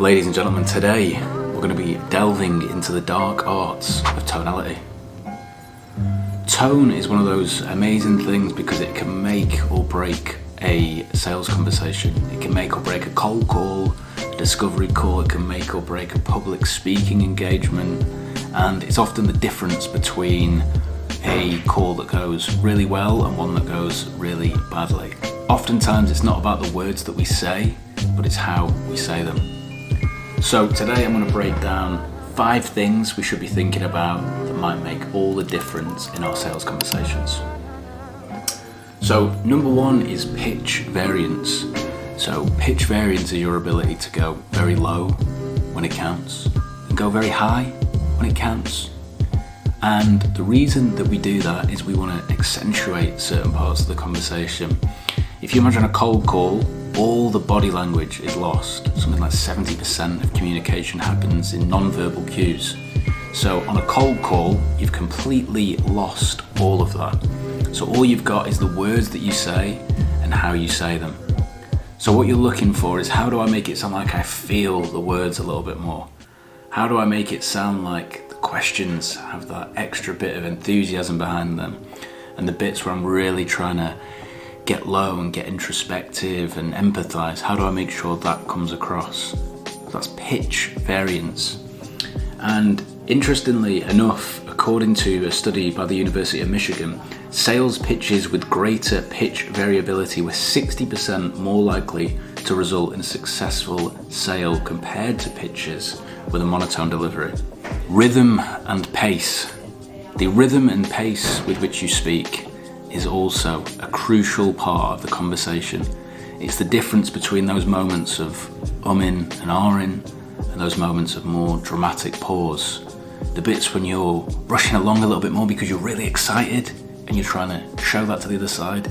Ladies and gentlemen, today we're going to be delving into the dark arts of tonality. Tone is one of those amazing things because it can make or break a sales conversation. It can make or break a cold call, a discovery call, it can make or break a public speaking engagement, and it's often the difference between a call that goes really well and one that goes really badly. Oftentimes it's not about the words that we say, but it's how we say them. So today I'm going to break down 5 things we should be thinking about that might make all the difference in our sales conversations. So number 1 is pitch variance. So pitch variance is your ability to go very low when it counts and go very high when it counts. And the reason that we do that is we want to accentuate certain parts of the conversation. If you imagine a cold call, all the body language is lost. Something like 70% of communication happens in non-verbal cues. So on a cold call, you've completely lost all of that. So all you've got is the words that you say and how you say them. So what you're looking for is, how do I make it sound like I feel the words a little bit more? How do I make it sound like the questions have that extra bit of enthusiasm behind them? And the bits where I'm really trying to get low and get introspective and empathize, how do I make sure that comes across? That's pitch variance. And interestingly enough, according to a study by the University of Michigan, sales pitches with greater pitch variability were 60% more likely to result in a successful sale compared to pitches with a monotone delivery. Rhythm and pace. The rhythm and pace with which you speak is also a crucial part of the conversation. It's the difference between those moments of umming and ahhing and those moments of more dramatic pause. The bits when you're rushing along a little bit more because you're really excited and you're trying to show that to the other side,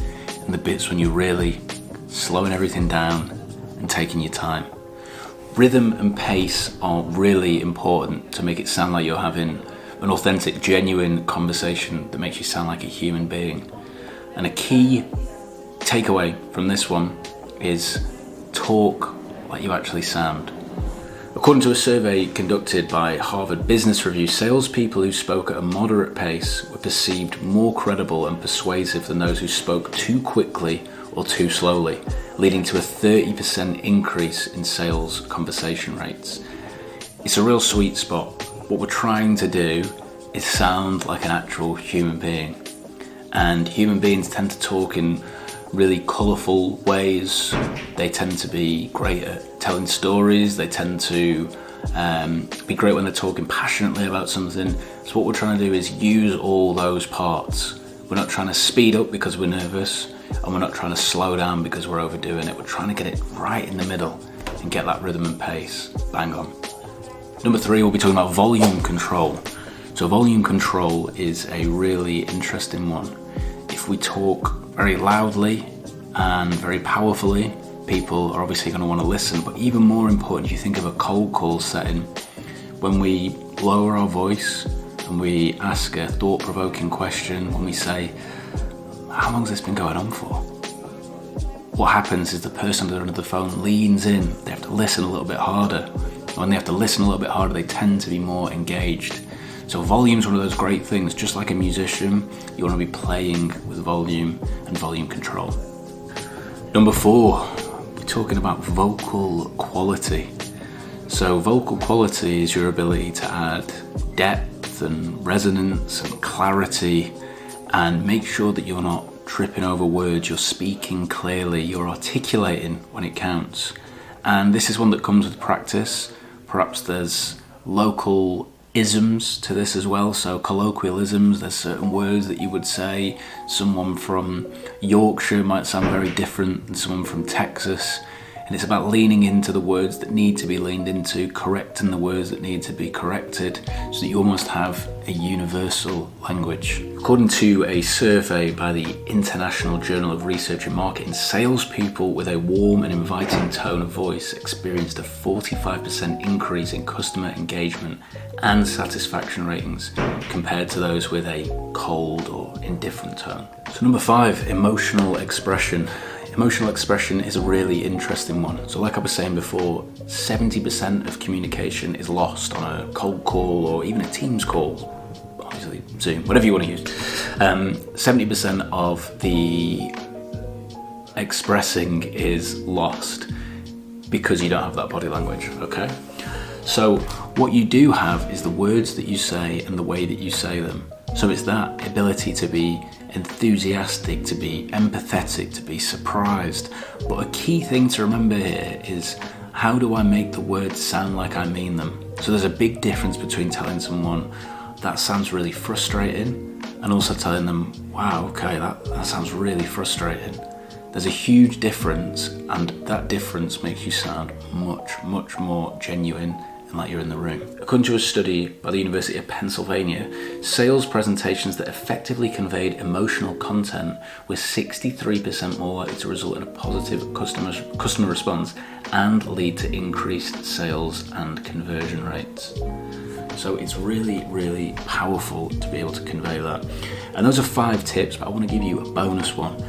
and the bits when you're really slowing everything down and taking your time. Rhythm and pace are really important to make it sound like you're having an authentic, genuine conversation that makes you sound like a human being. And a key takeaway from this one is talk like you actually sound. According to a survey conducted by Harvard Business Review, salespeople who spoke at a moderate pace were perceived more credible and persuasive than those who spoke too quickly or too slowly, leading to a 30% increase in sales conversation rates. It's a real sweet spot. What we're trying to do is sound like an actual human being. And human beings tend to talk in really colourful ways. They tend to be great at telling stories. They tend to be great when they're talking passionately about something. So what we're trying to do is use all those parts. We're not trying to speed up because we're nervous, and we're not trying to slow down because we're overdoing it. We're trying to get it right in the middle and get that rhythm and pace bang on. Number 3, we'll be talking about volume control. So volume control is a really interesting one. If we talk very loudly and very powerfully, people are obviously going to want to listen. But even more important, if you think of a cold call setting, when we lower our voice and we ask a thought-provoking question, when we say, how long has this been going on for? What happens is the person on the other end of the phone leans in. They have to listen a little bit harder. When they have to listen a little bit harder, they tend to be more engaged. So volume is one of those great things. Just like a musician, you want to be playing with volume and volume control. Number 4, we're talking about vocal quality. So vocal quality is your ability to add depth and resonance and clarity, and make sure that you're not tripping over words, you're speaking clearly, you're articulating when it counts. And this is one that comes with practice. Perhaps there's local isms to this as well, so colloquialisms. There's certain words that you would say. Someone from Yorkshire might sound very different than someone from Texas, and it's about leaning into the words that need to be leaned into, correcting the words that need to be corrected, so that you almost have a universal language. According to a survey by the International Journal of Research and Marketing, salespeople with a warm and inviting tone of voice experienced a 45% increase in customer engagement and satisfaction ratings compared to those with a cold or indifferent tone. So number 5, emotional expression. Emotional expression is a really interesting one. So like I was saying before, 70% of communication is lost on a cold call or even a Teams call, obviously Zoom, whatever you want to use. 70% of the expressing is lost because you don't have that body language, okay? So what you do have is the words that you say and the way that you say them. So it's that ability to be enthusiastic, to be empathetic, to be surprised. But a key thing to remember here is, how do I make the words sound like I mean them? So there's a big difference between telling someone that sounds really frustrating and also telling them, wow, okay, that sounds really frustrating. There's a huge difference, and that difference makes you sound much, much more genuine and like you're in the room. According to a study by the University of Pennsylvania, sales presentations that effectively conveyed emotional content were 63% more likely to result in a positive customer response and lead to increased sales and conversion rates. So it's really, really powerful to be able to convey that. And those are 5 tips, but I want to give you a bonus one.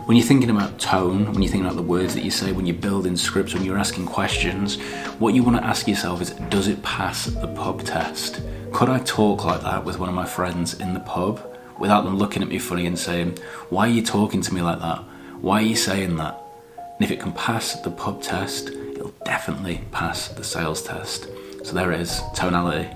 When you're thinking about tone, when you're thinking about the words that you say, when you're building scripts, when you're asking questions, what you want to ask yourself is, does it pass the pub test? Could I talk like that with one of my friends in the pub without them looking at me funny and saying, why are you talking to me like that? Why are you saying that? And if it can pass the pub test, it'll definitely pass the sales test. So there it is, tonality.